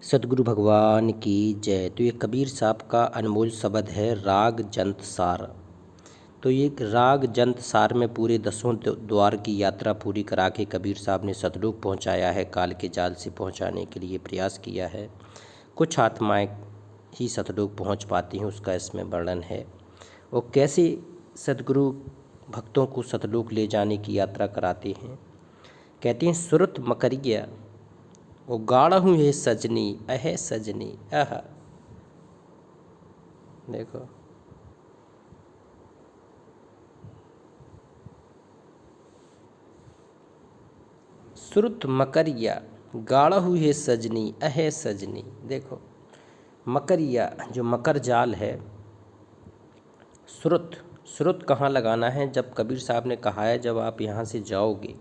सतगुरु भगवान की जय। तो ये कबीर साहब का अनमोल शब्द है राग जंत सार। तो ये राग जंत सार में पूरे 10 द्वार की यात्रा पूरी करा के कबीर साहब ने सतलोक पहुंचाया है। काल के जाल से पहुंचाने के लिए प्रयास किया है। कुछ आत्माएं ही सतलोक पहुंच पाती हैं, उसका इसमें वर्णन है। और कैसे सतगुरु भक्तों को सतलोक ले जाने की यात्रा कराते हैं। कहते हैं सुरत मकरिया वो गाढ़ हूँ हे सजनी अहे सजनी आह। देखो सुरत मकरिया गाढ़ हूँ हे सजनी अहे सजनी। देखो मकरिया जो मकर जाल है, सुरत सुरत कहाँ लगाना है। जब कबीर साहब ने कहा है जब आप यहाँ से जाओगे,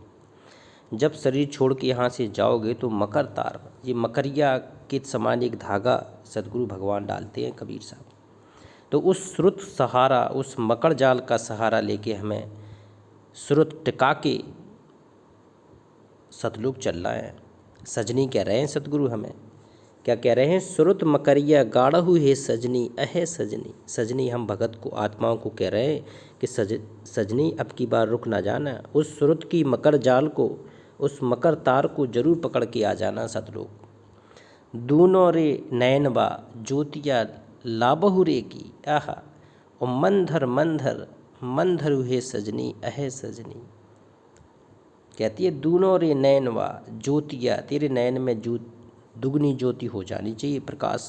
जब शरीर छोड़ के यहाँ से जाओगे तो मकर तार, ये मकरिया के समान एक धागा सतगुरु भगवान डालते हैं कबीर साहब। तो उस स्रुत सहारा, उस मकर जाल का सहारा लेके हमें स्रुत टिका के सतलोक चलना है। सजनी कह रहे हैं सतगुरु हमें, क्या कह रहे हैं? सुरत मकरिया गाढ़हु हे सजनी अहे सजनी। सजनी हम भगत को, आत्माओं को कह रहे हैं कि सजनी अब की बार रुक ना जाना। उस सुरत की मकर जाल को, उस मकर तार को जरूर पकड़ के आ जाना सतलोक। दूनों रे नयनबा ज्योतिया लाबहु रे की आहा। और मंधर मंधर मंधर हे सजनी अहे सजनी। कहती है दूनों रे नयनवा ज्योतिया, तेरे नयन में दुगनी ज्योति हो जानी चाहिए, प्रकाश।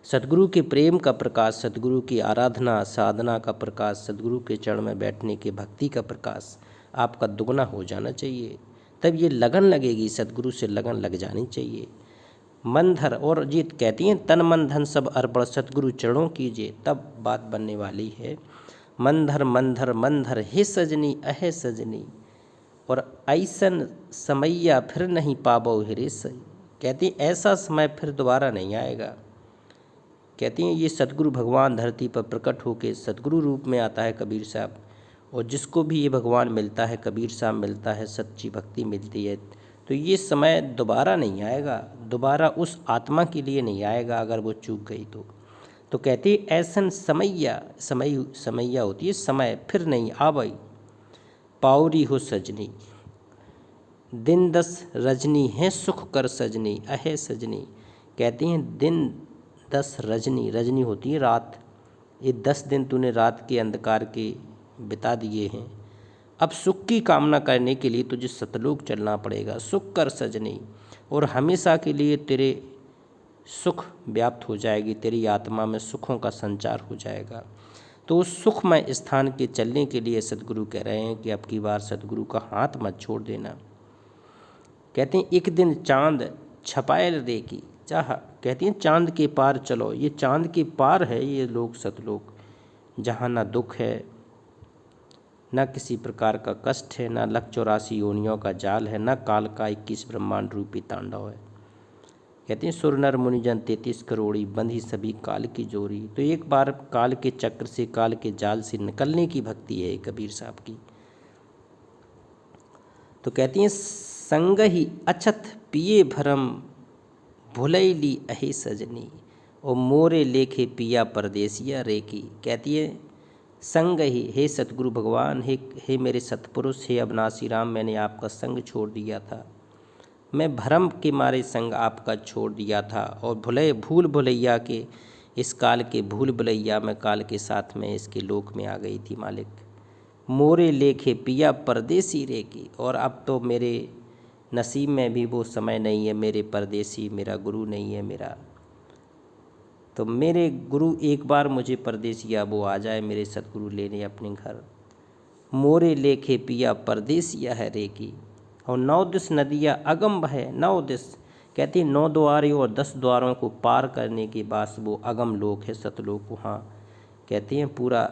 सतगुरु के प्रेम का प्रकाश, सतगुरु की आराधना साधना का प्रकाश, सतगुरु के चरण में बैठने के भक्ति का प्रकाश आपका दुगना हो जाना चाहिए। तब ये लगन लगेगी, सतगुरु से लगन लग जानी चाहिए। मंधर, और ये कहती हैं तन मन धन सब अर्पण सतगुरु चरणों कीजिए, तब बात बनने वाली है। मंधर मंधर मंधर हे सजनी अहे सजनी। और ऐसन समैया फिर नहीं पाबो हिरे सही। कहती हैं ऐसा समय फिर दोबारा नहीं आएगा। कहती हैं ये सतगुरु भगवान धरती पर प्रकट होकर सतगुरु रूप में आता है कबीर साहब। और जिसको भी ये भगवान मिलता है, कबीर साहब मिलता है, सच्ची भक्ति मिलती है, तो ये समय दोबारा नहीं आएगा, दोबारा उस आत्मा के लिए नहीं आएगा अगर वो चूक गई तो कहती है ऐसन समैया, समैया होती है समय, फिर नहीं आवई पाउरी हो सजनी। दिन 10 रजनी है सुख कर सजनी अहे सजनी। कहती हैं दिन 10 रजनी, रजनी होती है रात, ये 10 दिन तूने रात के अंधकार के बिता दिए हैं। अब सुख की कामना करने के लिए तुझे सतलोक चलना पड़ेगा। सुख कर सजनी, और हमेशा के लिए तेरे सुख व्याप्त हो जाएगी, तेरी आत्मा में सुखों का संचार हो जाएगा। तो उस सुखमय स्थान के चलने के लिए सतगुरु कह रहे हैं कि अब की बार सतगुरु का हाथ मत छोड़ देना। कहते हैं एक दिन चांद छपाए देखी चाह। कहती हैं चांद के पार चलो, ये चांद के पार है ये लोक सतलोक, जहाँ ना दुख है, न किसी प्रकार का कष्ट है, न लख 84 योनियों का जाल है, न काल का 21 ब्रह्मांड रूपी तांडव है। कहते हैं सुर नर मुनिजन 33 करोड़ी बंधी सभी काल की जोरी। तो एक बार काल के चक्र से, काल के जाल से निकलने की भक्ति है कबीर साहब की। तो कहती हैं संग ही अछत पिए भरम भुलैली अहे सजनी। और मोरे लेखे पिया परदेसिया रे की। कहती है संग ही, हे सतगुरु भगवान, हे मेरे सतपुरुष, हे अविनाशी राम, मैंने आपका संग छोड़ दिया था, मैं भरम के मारे संग आपका छोड़ दिया था। और भूल भुलैया के, इस काल के भूल भुलैया में काल के साथ में इसके लोक में आ गई थी मालिक। मोरे लेखे पिया परदेसी रे की। और अब तो मेरे नसीब में भी वो समय नहीं है, मेरे परदेसी, मेरा गुरु नहीं है मेरा। तो मेरे गुरु एक बार मुझे परदेसिया वो आ जाए, मेरे सतगुरु लेने अपने घर। मोरे लेखे पिया परदेसिया है रे की। और 9 दिस नदियाँ अगम बहे 9 दिस। कहती है 9 द्वारों और 10 द्वारों को पार करने के बाद वो अगम लोक है सतलोक। वहाँ कहती हैं पूरा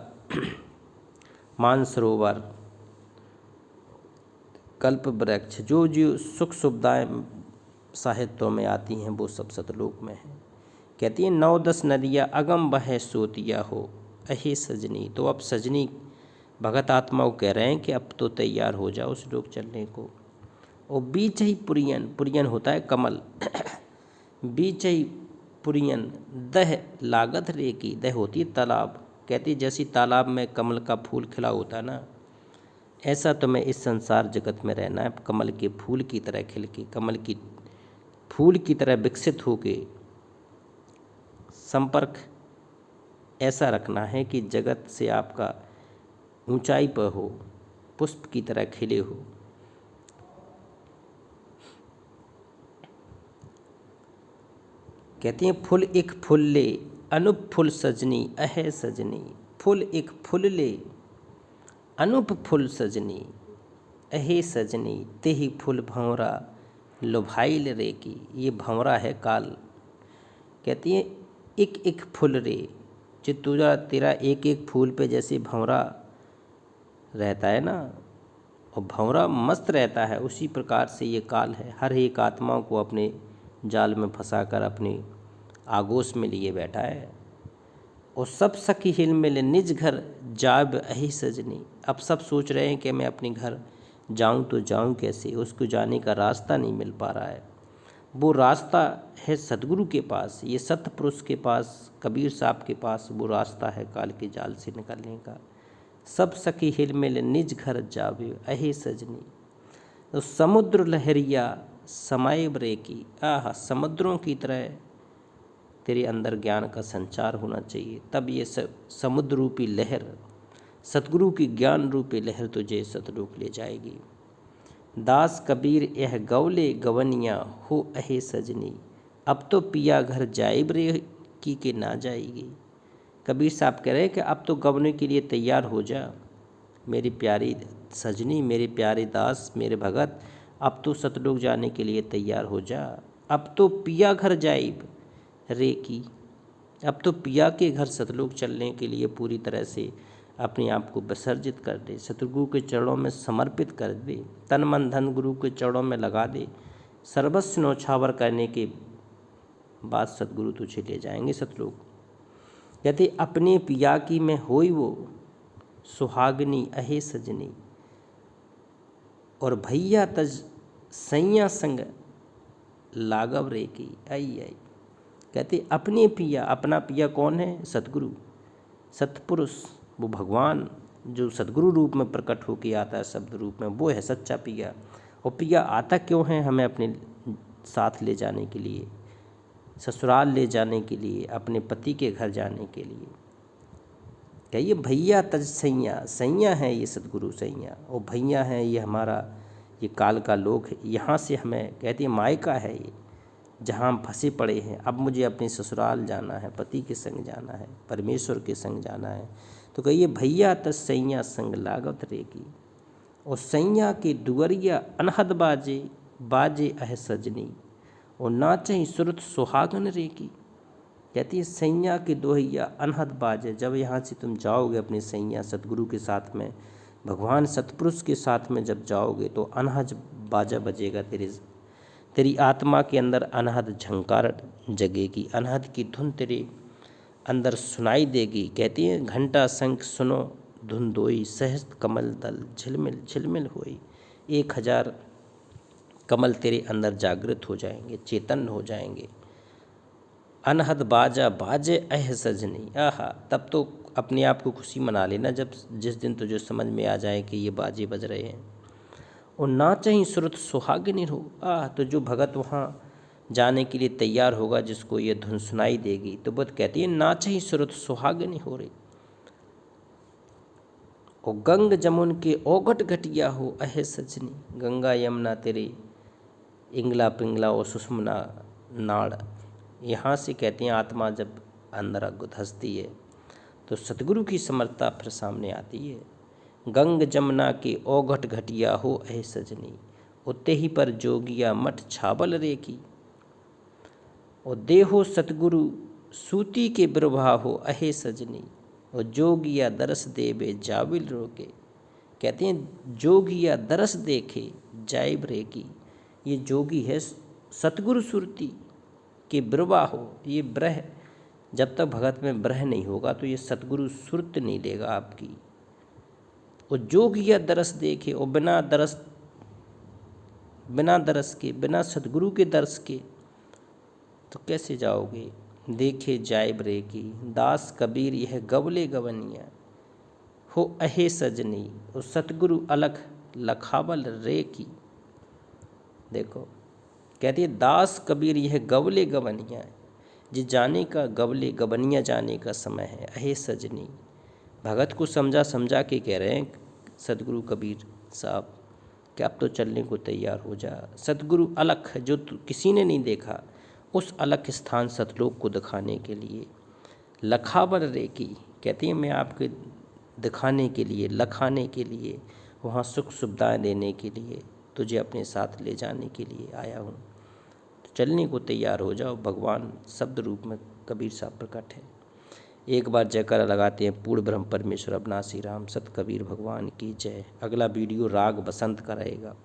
मानसरोवर, कल्प वृक्ष, जो जो सुख सुविधाएं साहित्यों में आती हैं वो सब सतलोक में है। कहती है 9-10 नदियाँ अगम बहे सोतिया हो अहे सजनी। तो अब सजनी भगत आत्माओं कह रहे हैं कि अब तो तैयार हो जाओ उस लोक चलने को। और बीच ही पुरियन, पुरियन होता है कमल। बीचई पुरियन दह लागत रे की। दह होती है तालाब, कहती जैसी तालाब में कमल का फूल खिला होता है ना, ऐसा तुम्हें इस संसार जगत में रहना है, कमल के फूल की तरह खिल के, कमल की फूल की तरह विकसित होके संपर्क ऐसा रखना है कि जगत से आपका ऊंचाई पर हो, पुष्प की तरह खिले हो। कहती हैं फूल एक फूल ले अनुप फूल सजनी अहे सजनी। फूल एक फूल ले अनुप फूल सजनी अहे सजनी, तेही फूल भंवरा लुभाइल रे की। ये भंवरा है काल। कहती हैं एक एक फूल रे, जो तेरा एक एक फूल पे जैसे भंवरा रहता है ना, और भंवरा मस्त रहता है, उसी प्रकार से ये काल है। हर एक आत्मा को अपने जाल में फंसाकर अपने आगोश में लिए बैठा है। और सब सखी हिल मिले निज घर जाब अही सजनी। अब सब सोच रहे हैं कि मैं अपने घर जाऊं तो जाऊं कैसे, उसको जाने का रास्ता नहीं मिल पा रहा है। वो रास्ता है सतगुरु के पास, ये सतपुरुष के पास, कबीर साहब के पास वो रास्ता है काल के जाल से निकलने का। सब सखी हिल मिले निज घर जावे अहे सजनी। तो समुद्र लहरिया समाये रे की। आह, समुद्रों की तरह तेरे अंदर ज्ञान का संचार होना चाहिए, तब ये समुद्र रूपी लहर, सतगुरु की ज्ञान रूपी लहर तुझे सतलोक ले जाएगी। दास कबीर यह गौले गवनिया हो अहे सजनी। अब तो पिया घर जाइब रे की के ना जाएगी। कबीर साहब कह रहे हैं कि अब तो गवने के लिए तैयार हो जा मेरी प्यारी सजनी, मेरे प्यारे दास, मेरे भगत, अब तो सतलोक जाने के लिए तैयार हो जा। अब तो पिया घर जाइब रे की, अब तो पिया के घर सतलोक चलने के लिए पूरी तरह से अपने आप को विसर्जित कर दे, सतगुरु के चरणों में समर्पित कर दे, तन मन धन गुरु के चरणों में लगा दे। सर्वस्व न्यौछावर करने के बाद सतगुरु तुझे ले जाएंगे सतलोक। कहते अपने पिया की में होई वो सुहागनी अहे सजनी, और भैया तज सैया संग लागव रे की। आई आई, कहते अपने पिया, अपना पिया कौन है? सतगुरु, सतपुरुष, वो भगवान जो सतगुरु रूप में प्रकट होकर आता है शब्द रूप में, वो है सच्चा पिया। और पिया आता क्यों है? हमें अपने साथ ले जाने के लिए, ससुराल ले जाने के लिए, अपने पति के घर जाने के लिए। कहिए भैया तज सैया, सैया है ये सतगुरु सैया, और भैया है ये हमारा ये काल का लोक है। यहाँ से हमें कहती है मायका है ये, जहाँ हम फंसे पड़े हैं। अब मुझे अपने ससुराल जाना है, पति के संग जाना है, परमेश्वर के संग जाना है। तो कहिए भैया तज सैया संग लागत रे की। और सैया के दुअरिया अनहद बाजे बाजे अह सजनी, और नाचही सुरत सुहागन रे की। कहती है सैया के दोहैया अनहद बाजे, जब यहाँ से तुम जाओगे अपने सैया सतगुरु के साथ में, भगवान सतपुरुष के साथ में जब जाओगे, तो अनहद बाजा बजेगा, तेरी आत्मा के अंदर अनहद झंकार जगेगी, अनहद की धुन तेरे अंदर सुनाई देगी। कहती है घंटा शंख सुनो धुन दोई, सहस्त्र कमल दल झिलमिल झिलमिल होई। 1000 कमल तेरे अंदर जागृत हो जाएंगे, चेतन हो जाएंगे। अनहद बाजा बाजे अह सजनी। आहा, तब तो अपने आप को खुशी मना लेना जब जिस दिन तुझे समझ में आ जाए कि ये बाजे बज रहे हैं। और नाचही सुरत सुहागिनी हो। तो जो भगत वहाँ जाने के लिए तैयार होगा, जिसको ये धुन सुनाई देगी, तो बुद्ध कहती है नाचही सुरत सुहागिनी हो रही। और गंग जमुन के ओगट घटिया हो अहे सजनी। गंगा यमुना तेरे इंगला पिंगला और सुषमना नाड़, यहाँ से कहती हैं आत्मा जब अंदर धंसती है तो सतगुरु की समर्थता फिर सामने आती है। गंग जमुना के ओघट घटिया हो अहे सजनी, उते ही पर जोगिया मठ छाबल रे की। और देहो सतगुरु सूती के बिरभा हो अहे सजनी, और जोगिया दरस देवे जाविल रोके। कहते हैं जोगिया दरस देखे जाइब रे की। ये जोगी है सतगुरु सुरती के बिरवा हो। ये ब्रह, जब तक भगत में ब्रह नहीं होगा तो ये सतगुरु सुरत नहीं देगा आपकी। और जोगिया दरस देखे, और बिना दरस के, बिना सतगुरु के दर्श के तो कैसे जाओगे। देखे जाए ब्रे की दास कबीर यह गवले गवनिया, हो अहे सजनी वो सतगुरु अलख लखावल रे की। देखो कहती है दास कबीर यह गवले गवनिया, जी जाने का गवले गवनिया जाने का समय है। अहे सजनी भगत को समझा समझा के कह रहे हैं सतगुरु कबीर साहब कि अब तो चलने को तैयार हो जा। सतगुरु अलख जो किसी ने नहीं देखा, उस अलख स्थान सतलोक को दिखाने के लिए लखावर रे की, कहती है मैं आपके दिखाने के लिए, लखाने के लिए, वहाँ सुख सुविधाएं देने के लिए, तुझे अपने साथ ले जाने के लिए आया हूँ। तो चलने को तैयार हो जाओ। भगवान शब्द रूप में कबीर साहब प्रकट है। एक बार जयकारा लगाते हैं पूर्ण ब्रह्म परमेश्वर अविनाशी राम सत कबीर भगवान की जय। अगला वीडियो राग बसंत का रहेगा।